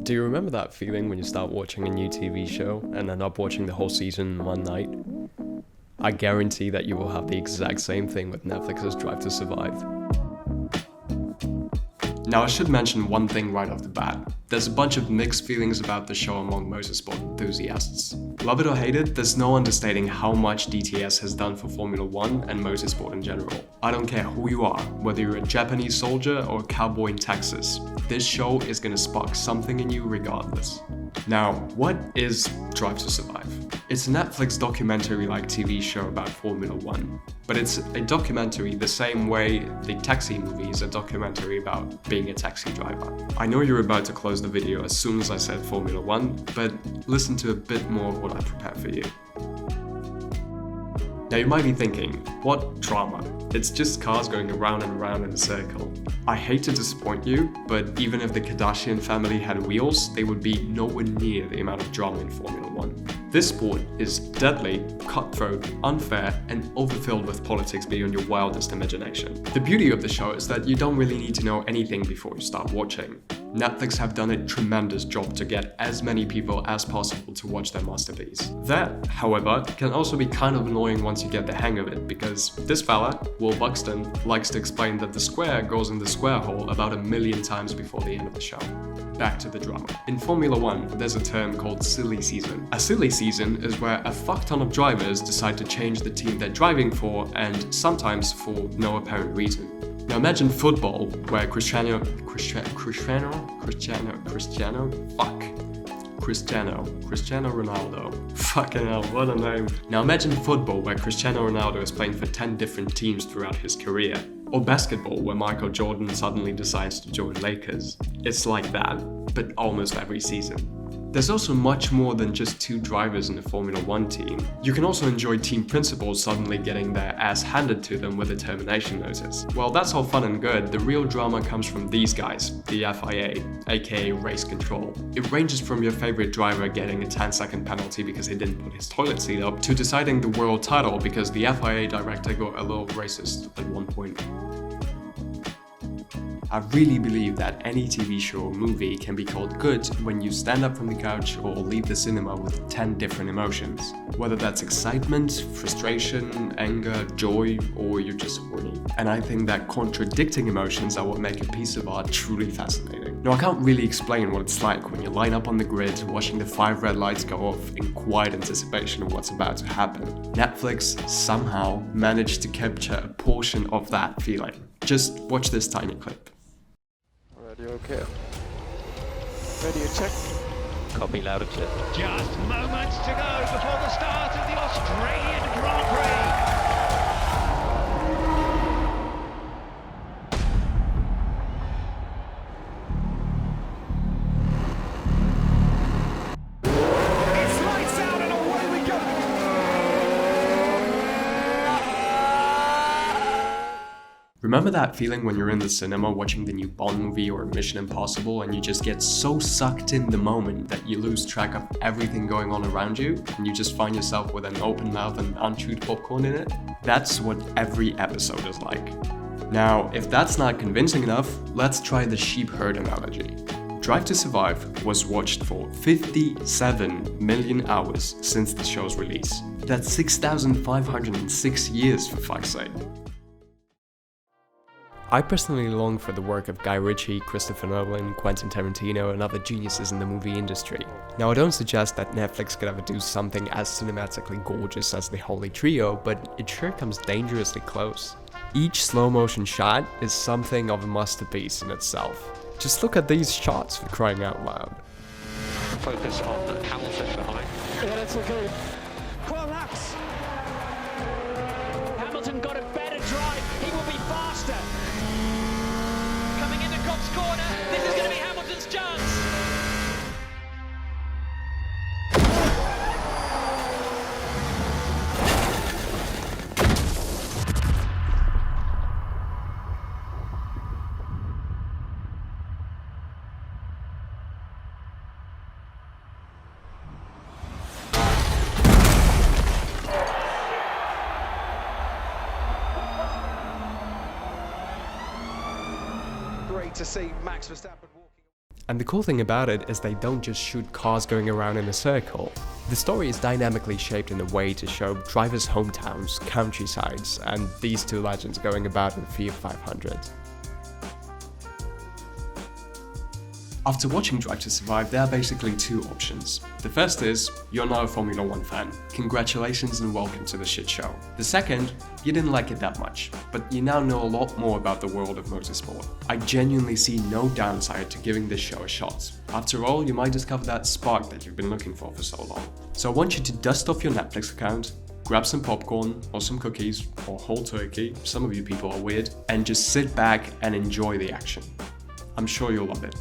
Do you remember that feeling when you start watching a new TV show and end up watching the whole season in one night? I guarantee that you will have the exact same thing with Netflix's Drive to Survive. Now I should mention one thing right off the bat. There's a bunch of mixed feelings about the show among motorsport enthusiasts. Love it or hate it, there's no understating how much DTS has done for Formula 1 and motorsport in general. I don't care who you are, whether you're a Japanese soldier or a cowboy in Texas, this show is gonna spark something in you regardless. Now, what is Drive to Survive? It's a Netflix documentary-like TV show about Formula 1, but it's a documentary the same way the Taxi movie is a documentary about being a taxi driver. I know you're about to close the video as soon as I said Formula 1, but listen to a bit more of what I prepared for you. Now you might be thinking, what drama? It's just cars going around and around in a circle. I hate to disappoint you, but even if the Kardashian family had wheels, they would be nowhere near the amount of drama in Formula 1. This sport is deadly, cutthroat, unfair, and overfilled with politics beyond your wildest imagination. The beauty of the show is that you don't really need to know anything before you start watching. Netflix have done a tremendous job to get as many people as possible to watch their masterpiece. That, however, can also be kind of annoying once you get the hang of it, because this fella, Will Buxton, likes to explain that the square goes in the square hole about 1,000,000 times before the end of the show. Back to the drama. In Formula 1, there's a term called silly season. A silly season is where a fuck ton of drivers decide to change the team they're driving for, and sometimes for no apparent reason. Now imagine football, where Cristiano Ronaldo. Fucking hell, what a name. Now imagine football, where Cristiano Ronaldo is playing for 10 different teams throughout his career. Or basketball, where Michael Jordan suddenly decides to join Lakers. It's like that, but almost every season. There's also much more than just two drivers in a Formula 1 team. You can also enjoy team principals suddenly getting their ass handed to them with a termination notice. Well, that's all fun and good, the real drama comes from these guys, the FIA, aka Race Control. It ranges from your favorite driver getting a 10-second penalty because he didn't put his toilet seat up, to deciding the world title because the FIA director got a little racist at one point. I really believe that any TV show or movie can be called good when you stand up from the couch or leave the cinema with 10 different emotions. Whether that's excitement, frustration, anger, joy, or you're just horny. And I think that contradicting emotions are what make a piece of art truly fascinating. Now I can't really explain what it's like when you line up on the grid watching the 5 red lights go off in quiet anticipation of what's about to happen. Netflix somehow managed to capture a portion of that feeling. Just watch this tiny clip. Radio okay. Radio check. Copy loud and clear. Just moments to go before the start of the Australian Grand Prix. It's lights out and away we go. Remember that feeling when you're in the cinema watching the new Bond movie or Mission Impossible and you just get so sucked in the moment that you lose track of everything going on around you and you just find yourself with an open mouth and unchewed popcorn in it? That's what every episode is like. Now, if that's not convincing enough, let's try the sheep herd analogy. Drive to Survive was watched for 57 million hours since the show's release. That's 6,506 years for fuck's sake. I personally long for the work of Guy Ritchie, Christopher Nolan, Quentin Tarantino, and other geniuses in the movie industry. Now I don't suggest that Netflix could ever do something as cinematically gorgeous as the Holy Trio, but it sure comes dangerously close. Each slow motion shot is something of a masterpiece in itself. Just look at these shots, for crying out loud. Focus on Hamilton behind. Yeah, that's okay. Come on, Max. Hamilton got a better drive. He will be faster. Coming into Cox corner. This is going to be Hamilton's chance. Great to see Max Verstappen walking. And the cool thing about it is they don't just shoot cars going around in a circle. The story is dynamically shaped in a way to show drivers' hometowns, countrysides, and these two legends going about in Fiat 500. After watching Drive to Survive, there are basically two options. The first is, you're not a Formula 1 fan. Congratulations and welcome to the shit show. The second, you didn't like it that much, but you now know a lot more about the world of motorsport. I genuinely see no downside to giving this show a shot. After all, you might discover that spark that you've been looking for so long. So I want you to dust off your Netflix account, grab some popcorn or some cookies or whole turkey, some of you people are weird, and just sit back and enjoy the action. I'm sure you'll love it.